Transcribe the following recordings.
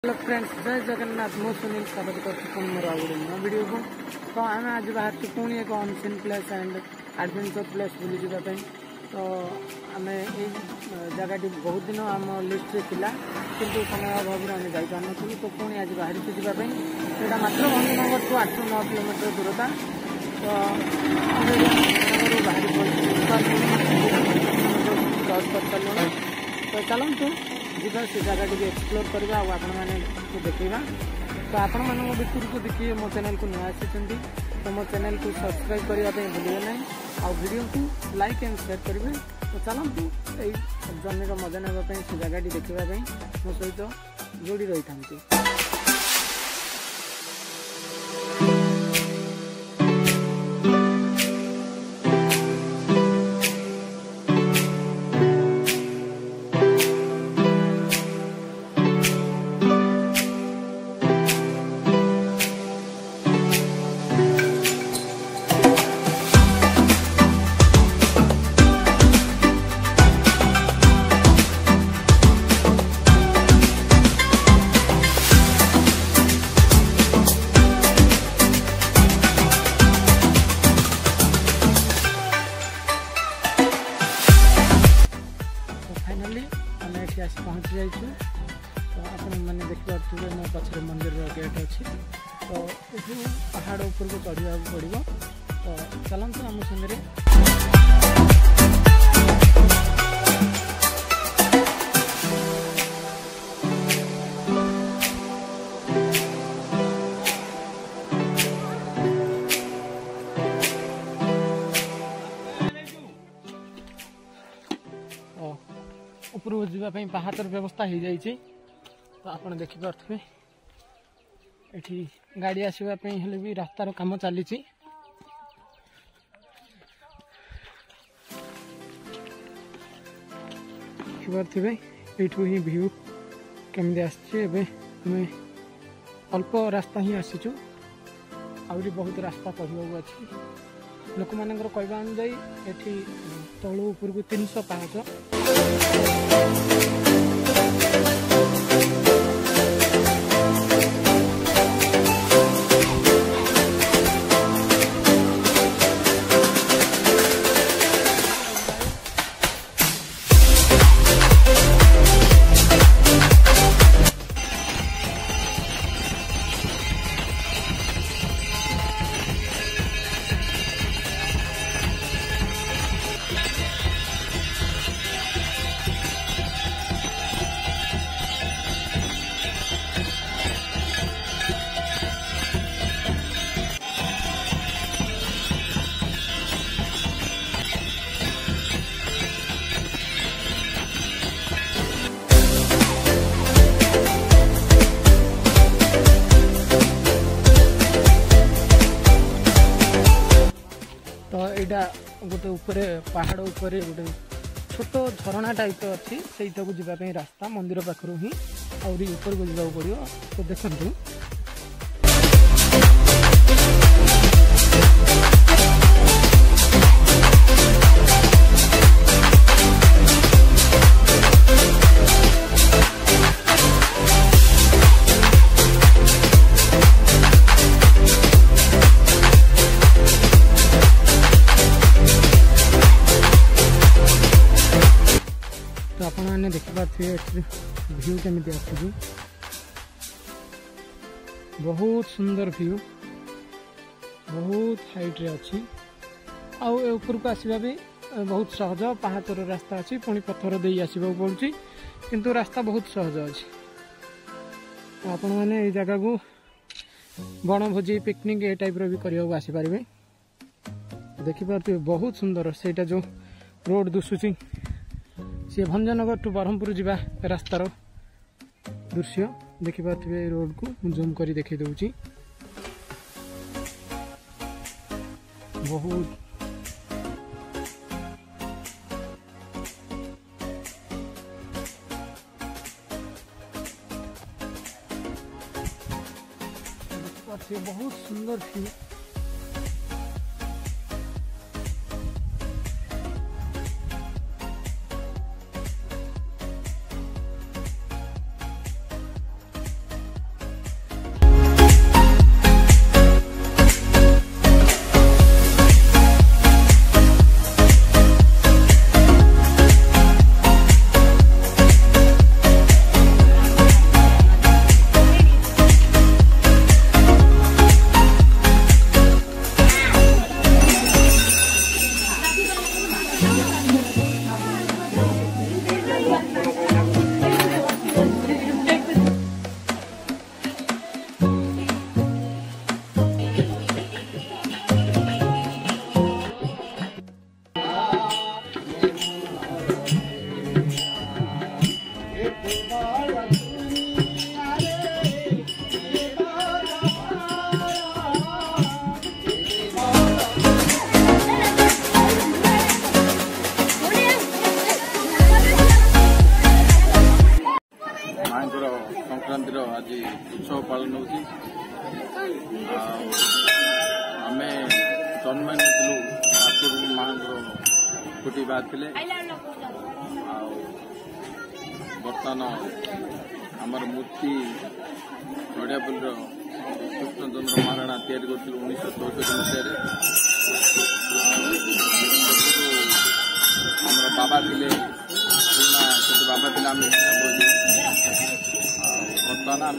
Hello friends, जय जगन्नाथ। मो सुनील स्वागत कर मोर नया वीडियो को। तो आम आज बाहर पुणी एक unseen place and adventure place बुली जावाई। तो आम ये जगह बहुत दिन आम लिस्ट रे थिला, किंतु समय अभाव आम जापार। तो पुणी आज बाहर को जावाई। यहाँ मात्र भंजनगर टू 8-9 किलोमीटर दूरता। तो बाहर कर तो चलतु जीवा से जगह टी एक्सप्लोर करवा आपण मैंने देखा। तो आपण मान भितर को देखिए मो चैनल को नया आसी तो मो चैनल को सब्सक्राइब करने भूलिए ना, आ वीडियो को लाइक एंड शेयर करेंगे। तो चलतु यही जर्नी मजा नापी से जगह टी देखापी मो सहित जोड़ी रही था। फाइनाली आम ये आसी पहुँची जाइए। तो आपण मैंने देखिए मो पछे मंदिर गेट अच्छी। तो ये पहाड़ उपर को चढ़ा पड़ो। तो चलते आम संगे उपरକୁ ଯିବା ପାଇଁ ପାହାଚର ବ୍ୟବସ୍ଥା ହେଇଯାଇଛି। ତ ଆପଣ ଦେଖିପାରୁଥିବେ ଏଠି ଗାଡ଼ି ଆସିବା ପାଇଁ ହେଲେ ବି ରାସ୍ତାର କାମ ଚାଲିଛି। ଦେଖିପାରୁଥିବେ ଏଇଠୁ ହିଁ ଭିଉ କେମିତି ଆସିଛି। ଏବେ ଆମେ ଅଳ୍ପ ରାସ୍ତା ହିଁ ଆସିଛୁ, ଆହୁରି ବହୁତ ରାସ୍ତା ଚଢ଼ିବାକୁ ଅଛି। ଲୋକମାନଙ୍କର କହିବା ଅନୁଯାୟୀ ଏଠି ତଳୁ ଉପରକୁ 300 ପାହାଚ। तो यहाँ गोटे ऊपर पहाड़ ऊपर गोटे छोट झरणा टाइप अच्छी से जावाई रास्ता मंदिर पाखर ही आहरी ऊपर को जावाक पड़ो। तो देखु तो आपण मैंने देखिए व्यू केमी आसू। बहुत सुंदर व्यू, बहुत हाइट रे अच्छी। आउ ऊपर को आसवा भी बहुत सहज। पहाचर रास्ता अच्छी, पुणी पत्थर दे आसवा पड़ुची, किंतु रास्ता बहुत सहज अच्छी। आपण मैंने ये जगह को बनभोजी पिकनिक ए टाइप रो भी करने आसीपारे। देखिपे बहुत सुंदर सेटा जो रोड दुसुची सी भंजनगर टू ब्रह्मपुर जावा रास्तार दृश्य देखिपे। रोड को जूम कर देखी दूची। बहुत बहुत सुंदर व्यू। फुटी बाहर बर्तमान आमर मूर्ति चढ़ियापुल कृष्णचंद्र महाराणा तैयारी कर 1964 मसीह बाबा थे बाबा थे आम बर्तमान आम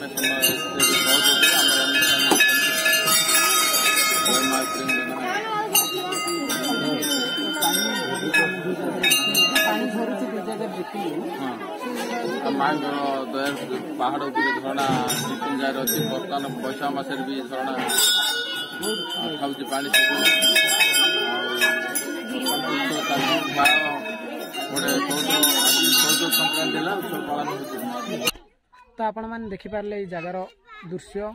माँ दया पहाड़ झरणा जगह अच्छी बर्तमान बैशाख मसरे भी झरणा खाऊ पा तो आपण मैंने देखिपारे ये जगार दृश्य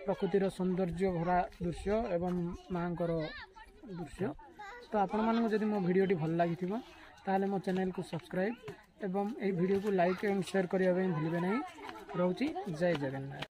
प्रकृतिर सौंदर्य भरा दृश्य एवं माँ दृश्य तो आपण मानक जदि मो भिडियोटी भल लगी ताले मो चैनल को सब्सक्राइब एवं ये वीडियो को लाइक एवं शेयर करने भूलिए नहीं। रोची जय जगन्नाथ।